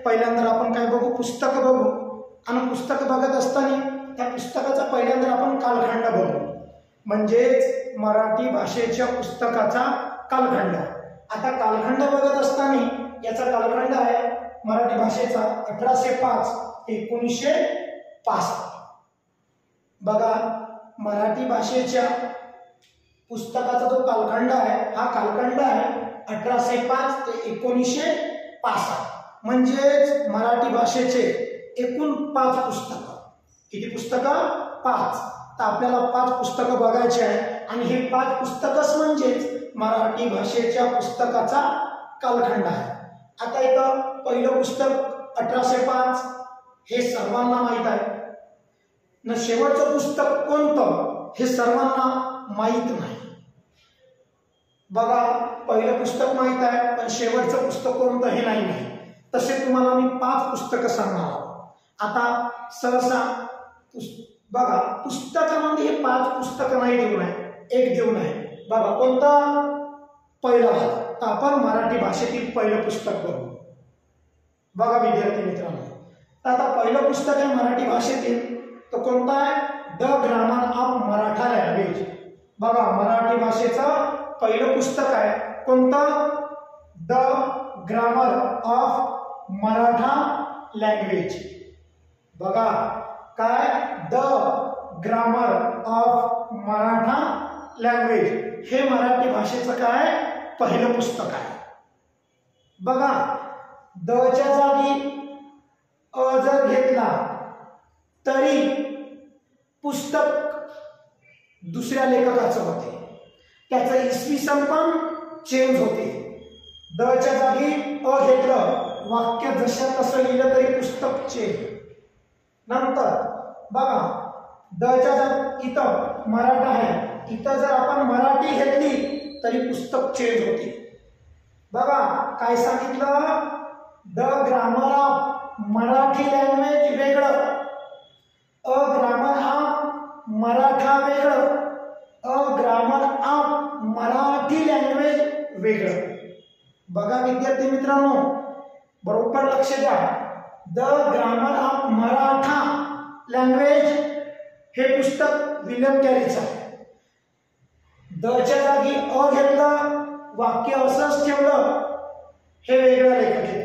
पहिल्यांदा आपण काय बघू, पुस्तक बघू आणि पुस्तक बघत असताना त्या पुस्तकाचा पहिल्यांदा आपण कालखंड बघू, म्हणजेच मराठी भाषेच्या पुस्तकाचा कालखंड. आता कालखंड बघत असताना याचा कालखंड आहे मराठी भाषेचा 1805 ते 1965. बघा, मराठी भाषेच्या पुस्तकाचा जो कालखंड आहे हा कालखंड आहे 1805 ते 1965. म्हणजेच मराठी भाषेचे एकूण 5 पुस्तकं. किती पुस्तकं? 5. तर आपल्याला 5 पुस्तकं बघायची आहे आणि हे 5 पुस्तकच म्हणजेच मराठी भाषेच्या पुस्तकाचा कालखंड आहे. आता इथं पहिलं पुस्तक 1805 हे सर्वांना माहीत आहे न, शेवटचं पुस्तक कोणतं हे सर्वांना माहीत नाही. बघा, पहिलं पुस्तक माहीत आहे पण शेवटचं पुस्तक कोणतं हे नाही माहीत. तसे तुम्हाला मी 5 पुस्तकं सांगणार आहोत. आता सहसा बघा, पुस्तकामध्ये हे 5 पुस्तकं नाही देऊन आहे, एक देऊन आहे. बघा कोणतं? पहिला भाग. तर आपण मराठी भाषेतील पहिलं पुस्तक बघू. बघा विद्यार्थी मित्रांनो, तर आता पहिलं पुस्तक आहे मराठी भाषेतील, तो कोणता आहे? The grammar of Maratha language. बघा, मराठी भाषेचं पहिलं पुस्तक आहे कोणतं? The grammar of Maratha language. बघा काय? The grammar of Maratha language हे मराठी भाषेचं काय पहिलं पुस्तक आहे. बघा, द च्या जागी अ जर घेतला तरी पुस्तक दुसऱ्या लेखकाचं होते, त्याचं इसवी सन पण चेंज होते. द च्या जागी अ घेतलं, वाक्य जशा तसं लिहिलं तरी पुस्तक चेंज. नंतर बघा, द च्या जागी इथं मराठा आहे, इथं जर आपण मराठी घेतली तरी पुस्तक चेंज होते. बघा काय सांगितलं? The grammar of Marathi language वेगळं, अ ग्रामर ऑफ मराठा वेगळं, a grammar of Marathi language वेगळं. बघा विद्यार्थी मित्रांनो, बरोबर लक्ष द्या. The grammar of Maratha language हे पुस्तक विल्यम कॅरीचं आहे. द च्या जागी अ घेतलं, वाक्य असंच ठेवलं, हे वेगळं लेखक आहे.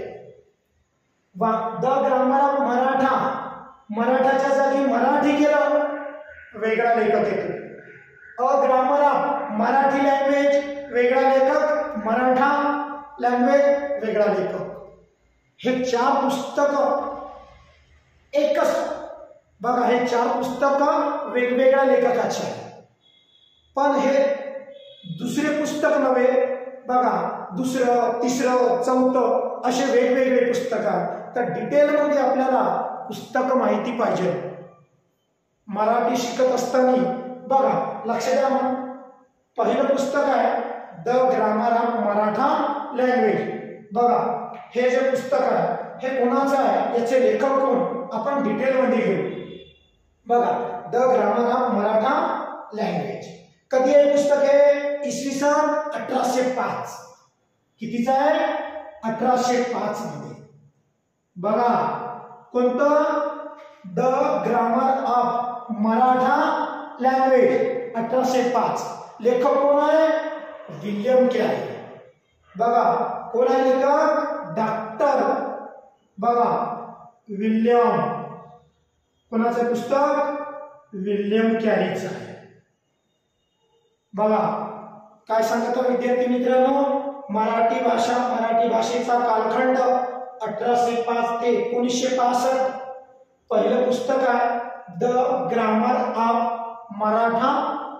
द ग्रामर ऑफ मराठा, मराठाच्या जागी मराठी केलं, वेगळा लेखक येतो. A grammar of Marathi language वेगळा लेखक, मराठा लँग्वेज वेगळा लेखक. हे 4 पुस्तकं एकच. बघा, हे 4 पुस्तकं वेगवेगळ्या लेखकाचे आहे, पण हे दुसरे पुस्तक नव्हे. बघा, दुसरं, तिसरं, चौथं असे वेगवेगळे पुस्तकं. तर डिटेलमध्ये आपल्याला पुस्तक माहिती पाहिजे मराठी शिकत असताना. बघा लक्ष द्या, मग पहिलं पुस्तक आहे the grammar of Maratha language. बघा, हे जे पुस्तक आहे हे कोणाचं आहे, याचे लेखक कोण, आपण डिटेलमध्ये घेऊ. बघा, the grammar of Maratha language कधी आहे पुस्तक? आहे इसवी सन 1805. कितीचं आहे? 1805 मध्ये. बघा कोणतं? The grammar of Maratha language 1805. लेखक कोण आहे? William carry. बघा कोण आहे लेखक? डॉक्टर. बघा विल्यम, कोणाचं पुस्तक? विल्यम कॅरीचं आहे. बघा काय सांगतो विद्यार्थी मित्रांनो, मराठी भाषा, मराठी भाषेचा कालखंड 1805 ते 1965. पहिलं पुस्तक आहे the grammar of Maratha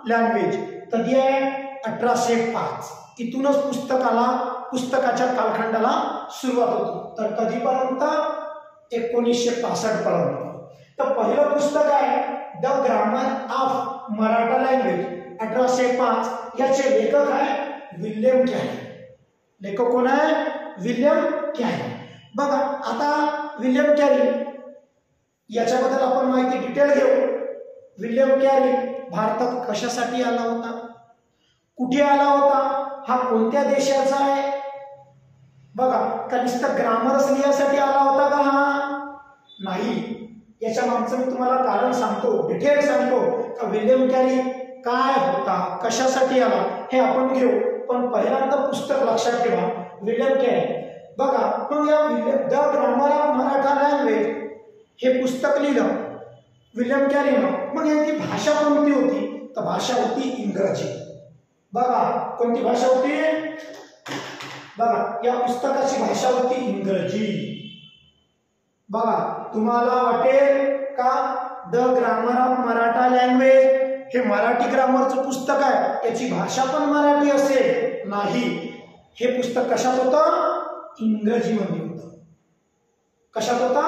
language. कधी आहे? 1805. इथूनच पुस्तकाच्या कालखंडाला सुरुवात होती. तर कधीपर्यंत? 1965 पर्यंत. तर पहिलं पुस्तक आहे the grammar of Maratha language 1805. याचे लेखक आहे विल्यम कॅरी. लेखक कोण आहे? William carry. बघा आता विल्यम कॅरी याच्याबद्दल आपण माहिती डिटेल घेऊ. विल्यम कॅरी भारतात कशासाठी आला होता, कुठे आला होता, हा कोणत्या देशाचा आहे? बघा, का नुसतं ग्रामरच लिहायसाठी आला होता का? मागचं मी तुम्हाला कारण सांगतो, डिटेल सांगतो का विल्यम कॅरी काय होता, कशासाठी आला हे आपण घेऊ. पण पहिल्यांदा पुस्तक लक्षात ठेवा, विल्यम कॅरी. बघा मग या the grammar of Maratha language हे पुस्तक लिहिलं विल्यम कॅरीनं. मग याची भाषा कोणती होती? तर भाषा होती इंग्रजी. बघा कोणती भाषा होती? बघा या पुस्तकाची भाषा होती इंग्रजी. बघा तुम्हाला वाटेल का the grammar of Maratha language हे मराठी ग्रामरचं पुस्तक आहे, याची भाषा पण मराठी असेल? नाही, हे पुस्तक कशात होतं? इंग्रजीमध्ये होतं. कशात होता?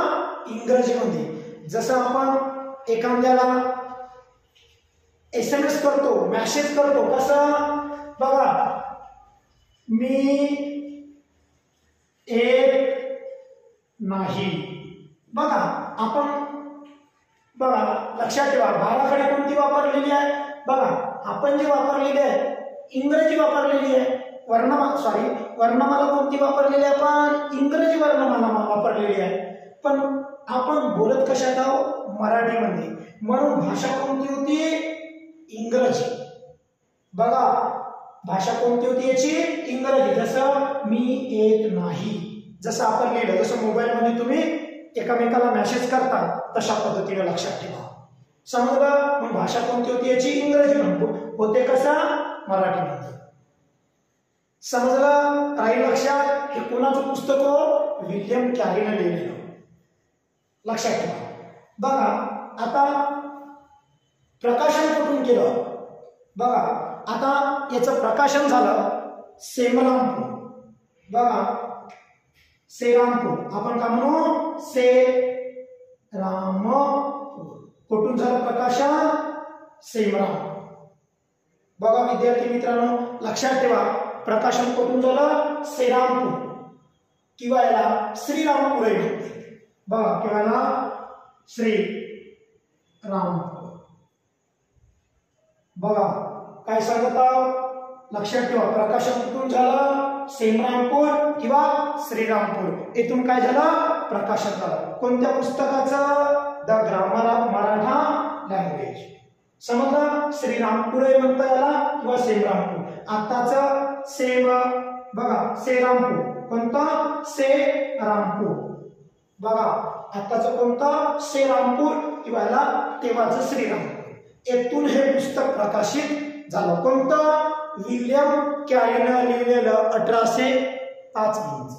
इंग्रजीमध्ये. जसं आपण एखाद्याला SMS करतो, मेसेज करतो, कसं? बघा मी एक नाही. बघा आपण बघा लक्षात ठेवा, भाराखडी कोणती वापरलेली आहे? बघा आपण जे वापरलेली आहे इंग्रजी वापरलेली आहे. वर्णमाला कोणती वापरलेली आहे? आपण इंग्रजी वर्णमाला वापरलेली आहे. पण आपण बोलत कशात आहोत? मराठीमध्ये. म्हणून भाषा कोणती होती? इंग्रजी. बघा भाषा कोणती होती याची? इंग्रजी. जसं मी एक नाही, जसं आपण लिहिलं, जसं मोबाईल मध्ये तुम्ही एकामेकाला मेसेज करता तशा पद्धतीने लक्षात ठेवा. समजलं? मग भाषा कोणती होती याची? इंग्रजी म्हणतो, होते कसा? मराठीमध्ये. समजलं? राहील लक्षात? हे कोणाचं पुस्तक हो? विल्यम कॅरीने लिहिलेलं. लक्षात ठेवा. बघा आता प्रकाशन कुठून केलं? बघा आता याचं प्रकाशन झालं सेमरामपूर. बघा सेरामपूर, आपण का म्हणू? सेरामपूर. कुठून झालं प्रकाशन? सेमरामपूर. बघा विद्यार्थी मित्रांनो लक्षात ठेवा, प्रकाशन कुठून झालं? सेरामपूर किंवा याला श्रीरामपूर म्हणते. बघा किंवा याला श्रीरामपूर. बघा काय सांगत आहोत? लक्षात ठेवा, प्रकाशन कुठून झालं? सेमरामपूर किंवा श्रीरामपूर. इथून काय झालं? प्रकाशन झालं. कोणत्या पुस्तकाचं? The grammar of Maratha language. समजलं? श्रीरामपूर म्हणता याला किंवा सेमरामपूर. आताच बघा सेरामपूर. कोणतं? सेरामपूर. बघा आताच कोणतं? सेरामपूर किंवा याला तेव्हाचं श्रीरामपूर. येथून हे पुस्तक प्रकाशित झालं. कोणतं? विल्यम कॅरीनं लिहिलेलं 1805.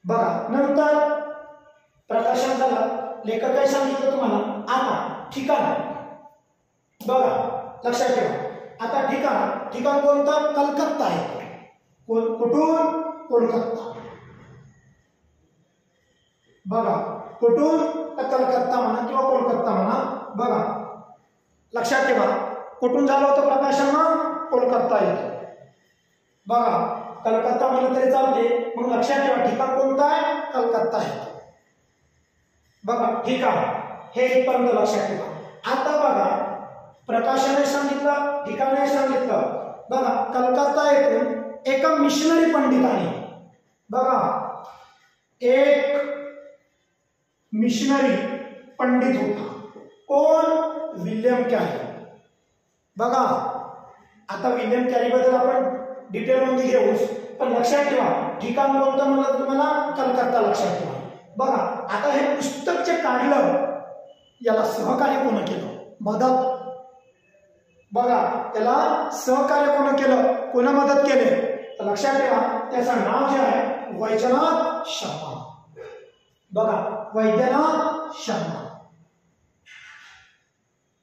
बघा नंतर प्रकाशन झालं. लेखक काय सांगितलं तुम्हाला? आता ठिकाण. बघा लक्षात ठेवा, आता ठिकाण कोणतं? कलकत्ता आहे. कुठून? कोलकाता. बघा कुठून? कलकत्ता म्हणा किंवा कोलकाता म्हणा. बघा लक्षात ठेवा, कुठून झालं होतं प्रकाशन? कोलकाता येतो. बघा कलकत्ता म्हणलं तरी चालते. मग लक्षात ठेवा ठिकाण कोणतं आहे? कलकत्ता आहे. बघा ठिकाण हे इथपर्यंत लक्षात ठेवा. आता बघा प्रकाशने सांगितलं, ठिकाणे सांगितलं. बघा कलकत्ता येथून एका मिशनरी पंडिताने, बघा एक मिशनरी पंडित होता. कोण? William carry. बघा आता विल्यम कॅरी बद्दल आपण डिटेल मध्ये घेऊ, पण लक्षात ठेवा ठिकाण कोणतं म्हणलं तुम्हाला? कलकत्ता. लक्षात ठेवा. बघा आता हे पुस्तक जे काढलं याला सहकार्य कोण केलं? मदत. बघा त्याला सहकार्य कोण केलं? कोण मदत केले? तर लक्षात ठेवा त्याचं नाव जे आहे वैजनाथ शर्मा. बघा वैद्यनाथ शर्मा.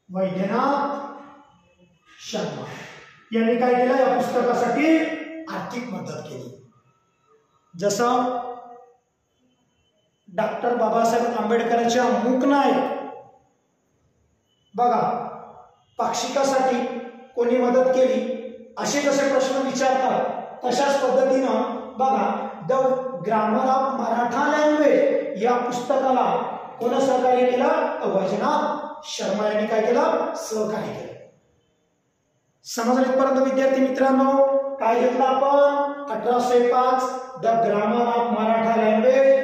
वैद्यनाथ शर्मा यांनी काय केलं? या पुस्तकासाठी आर्थिक मदत केली. जसं डॉक्टर बाबासाहेब आंबेडकरांच्या मूक नायक. बघा पाक्षिकासाठी कोणी मदत केली असे जसे प्रश्न विचारतात तशाच पद्धतीनं बघा the grammar of Maratha language या पुस्तकाला कोण सहकार्य केलं? तर वैजनाथ शर्मा यांनी काय केलं? सहकार्य केलं. समजलं इथपर्यंत विद्यार्थी मित्रांनो? काय घेतलं आपण? 1805 the grammar of Maratha language.